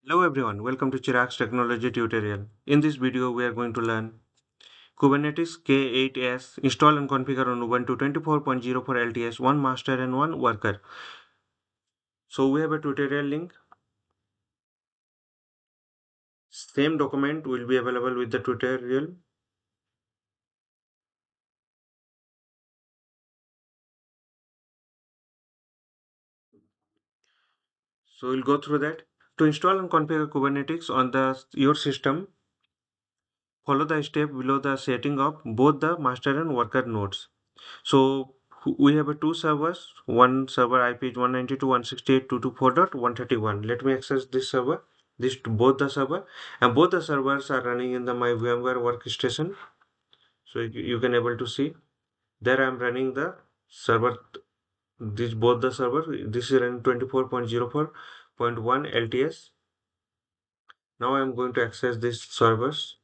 Hello everyone, welcome to Chirag's technology tutorial. In this video, we are going to learn Kubernetes K8s, install and configure on Ubuntu 24.04 LTS, one master and one worker. So we have a tutorial link. Same document will be available with the tutorial. So we'll go through that. To install and configure Kubernetes on your system, follow the step below the setting of both the master and worker nodes. So we have two servers. One server IP is 192.168.224.131. Let me access this server. This to both the server, and both the servers are running in the my VMware workstation. So you can able to see there I am running the server. This both the server. This is running 24.04.1 LTS. Now I am going to access this servers.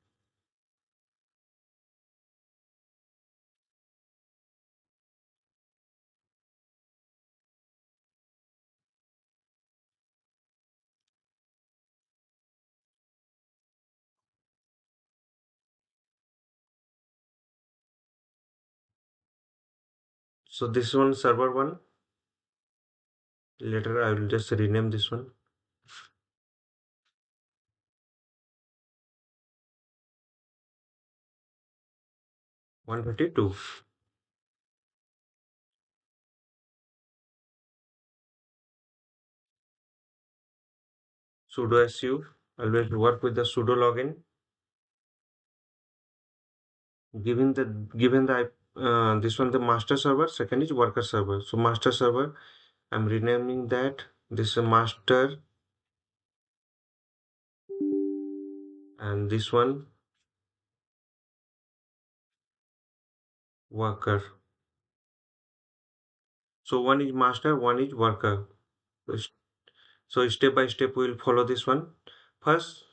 So this one server one. Later I will just rename this one. 152. Sudo su. Always work with the sudo login. Given the this one the master server, second is worker server. So master server, I'm renaming that. This is a master, and this one worker. So one is master, one is worker. So step by step we will follow this one. First,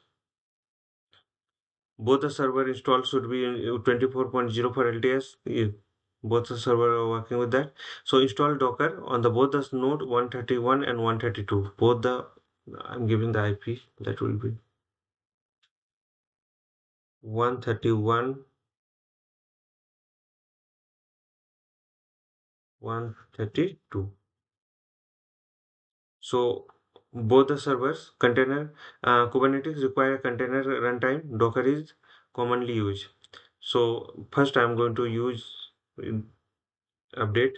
both the server install should be in 24.04 LTS. Both the server are working with that. So install Docker on the both the node 131 and 132. Both the I'm giving the IP that will be 131, 132. So both the servers container Kubernetes require a container runtime. Docker is commonly used. So first I'm going to use update.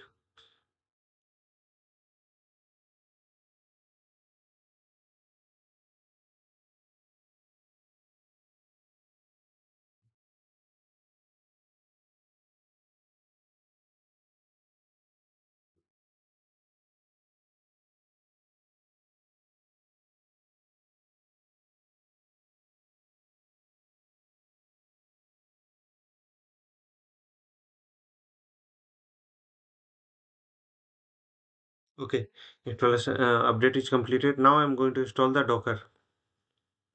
Okay, installation update is completed. Now I'm going to install the Docker.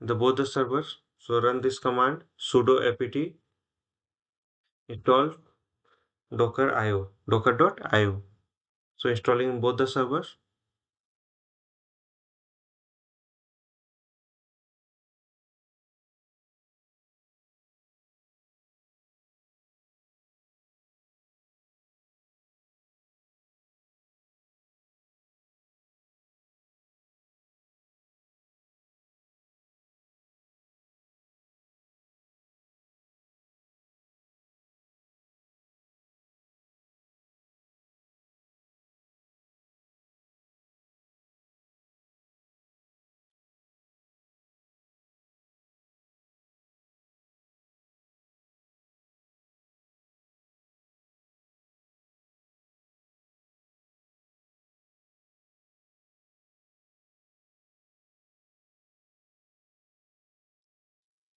The both the servers. So run this command sudo apt install docker.io. So installing both the servers.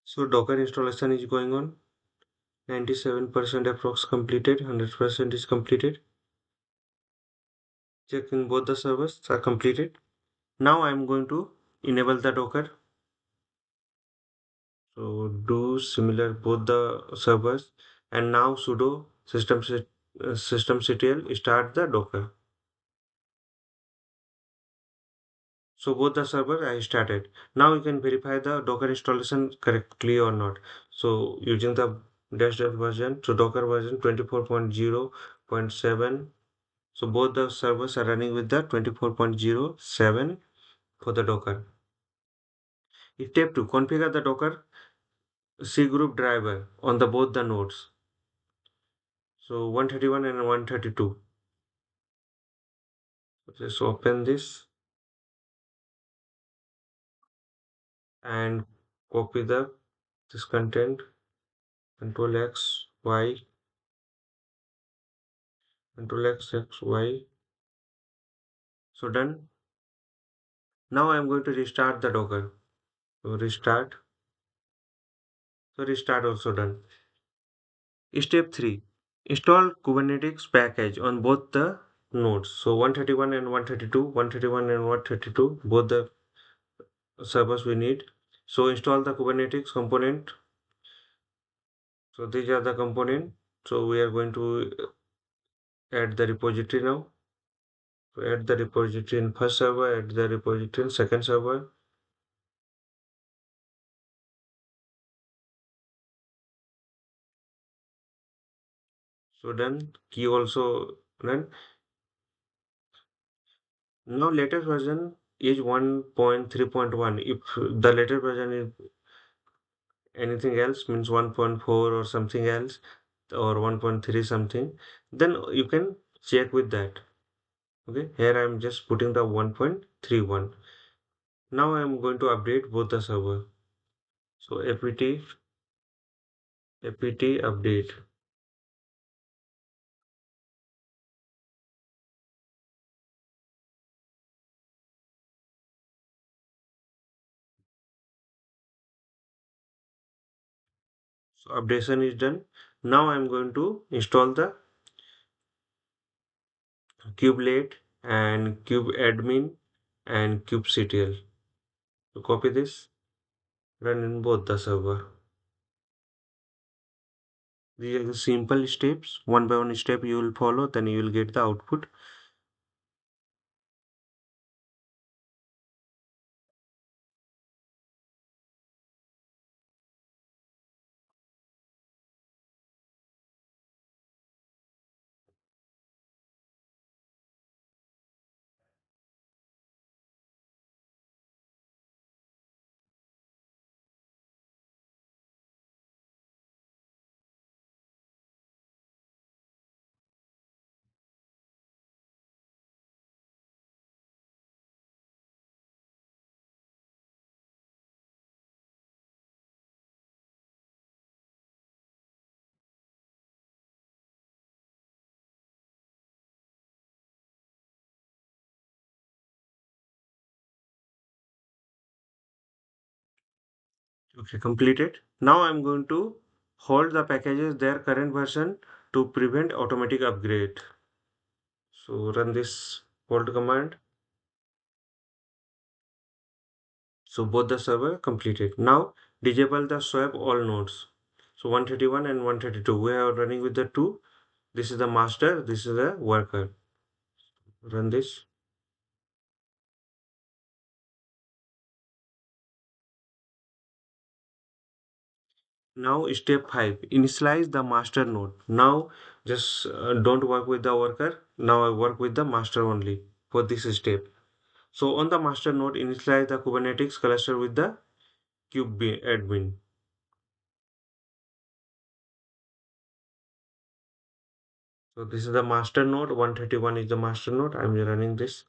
So Docker installation is going on. 97% approx completed. 100% is completed. Checking both the servers are completed. Now I'm going to enable the Docker. So do similar both the servers, and now sudo systemctl start the Docker. So both the server I started. Now you can verify the Docker installation correctly or not. So using the dash dash version, so Docker version 24.0.7. So both the servers are running with the 24.07 for the Docker. Step 2, configure the Docker C group driver on the both the nodes. So 131 and 132. Just open this and copy the this content. Control X, Y, Control X, X, Y. So done. Now I am going to restart the Docker. So restart. So restart also done. Step 3. Install Kubernetes package on both the nodes. So 131 and 132, 131 and 132, both the servers we need. So install the Kubernetes component. So these are the component. So we are going to add the repository now. So add the repository in first server, add the repository in second server. So done. Key also done. Now latest version is 1.3.1. If the latest version is anything else, means 1.4 or something else, or 1.3 something, then you can check with that. Okay, here I am just putting the 1.31. Now I am going to update both the server. So apt update. So updation is done. Now I am going to install the kubelet and kubeadmin and kubectl. So copy this, run in both the server. These are the simple steps. One by one step you will follow, then you will get the output. Okay, completed. Now I'm going to hold the packages their current version to prevent automatic upgrade. So run this hold command. So both the server completed. Now disable the swap all nodes. So 131 and 132. We are running with the two. This is the master. This is the worker. Run this. Now step 5, initialize the master node. Now just don't work with the worker. Now I work with the master only for this step. So on the master node, initialize the Kubernetes cluster with the Kubeadm. So this is the master node. 131 is the master node. I'm running this.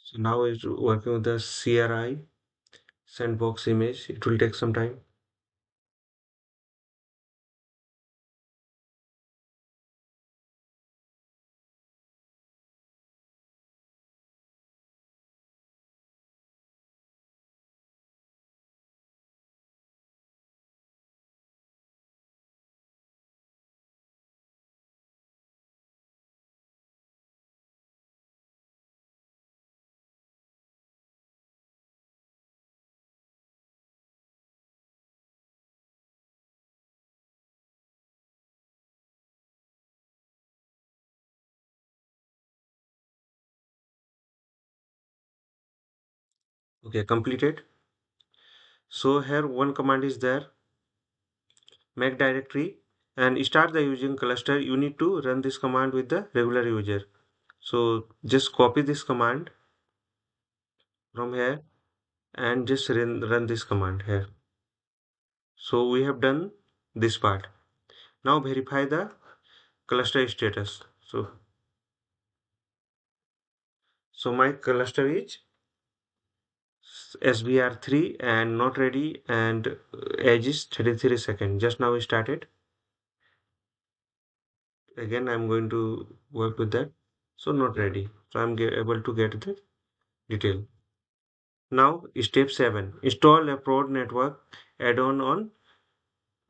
So now it's working with the CRI sandbox image. It will take some time. Okay, completed. So here one command is there, make directory and start the using cluster. You need to run this command with the regular user. So just copy this command from here and just run this command here. So we have done this part. Now verify the cluster status. So my cluster is SBR3 and not ready and edge is 33 seconds. Just now we started. Again, I'm going to work with that. So not ready. So I'm able to get the detail. Now step 7. Install a prod network add-on on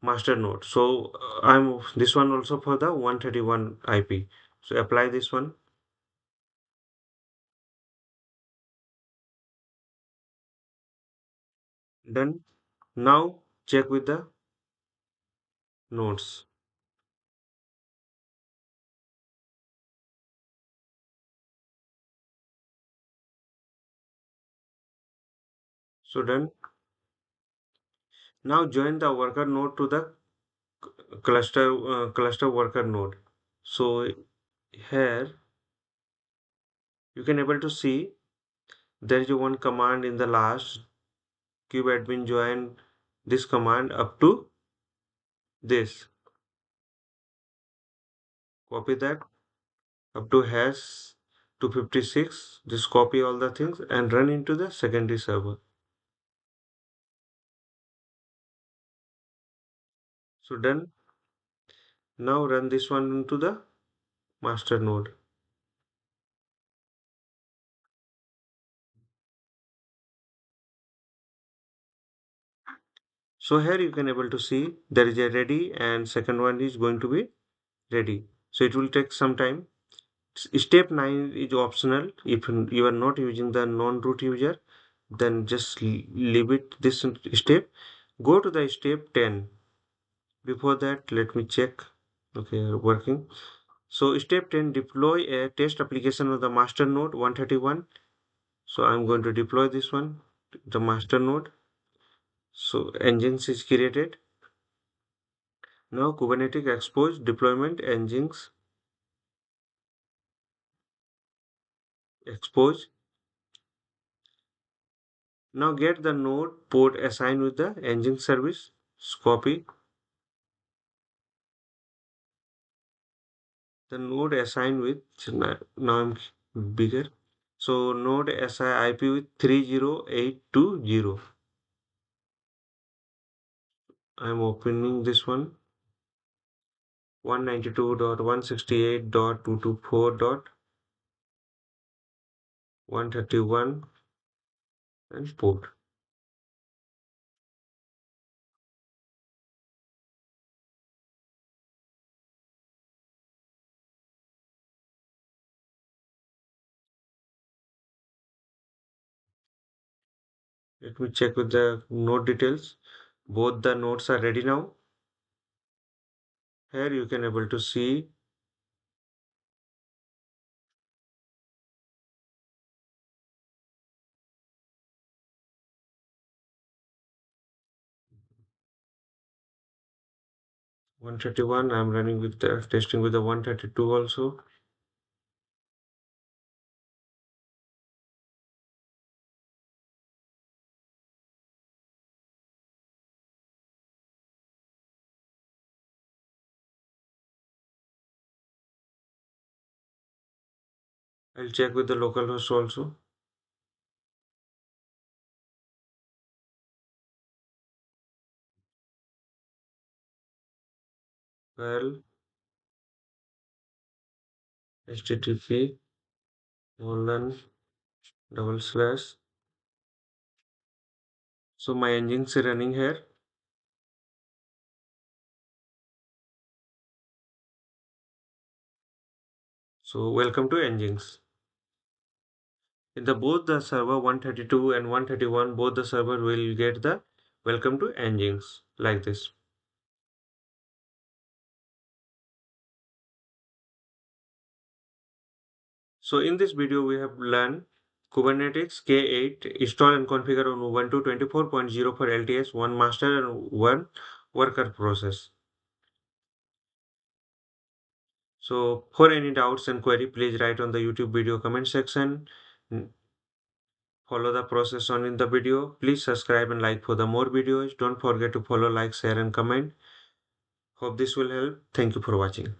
master node. So I'm this one also for the 131 IP. So apply this one. Done. Now check with the nodes. So done. Now join the worker node to the cluster worker node. So here you can able to see there is one command in the last kubeadmin join this command up to this. Copy that up to hash 256. Just copy all the things and run into the secondary server. So done. Now run this one into the master node. So here you can able to see there is a ready and second one is going to be ready. So it will take some time. Step 9 is optional. If you are not using the non-root user, then just leave it this step. Go to the step 10. Before that, let me check. Okay, working. So step 10, deploy a test application of the master node 131. So I'm going to deploy this one, the master node. So engines is created. Now Kubernetes expose deployment engines expose. Now get the node port assigned with the engine service. Copy the node assigned with now I'm bigger. So node SI IP with 30820. I'm opening this one 192.168.224.131 and port. Let me check with the node details. Both the nodes are ready now. Here you can able to see 131. I'm running with the testing with the 132 also. I'll check with the localhost also. curl http :// so my engine is running here. So welcome to engines. In the both the server 132 and 131, both the server will get the welcome to engines like this. So in this video we have learned Kubernetes K8 install and configure on Ubuntu 24.04 LTS, one master and one worker process. So for any doubts and query, please write on the YouTube video comment section. Follow the process on in the video. Please subscribe and like for the more videos. Don't forget to follow, like, share and comment. Hope this will help. Thank you for watching.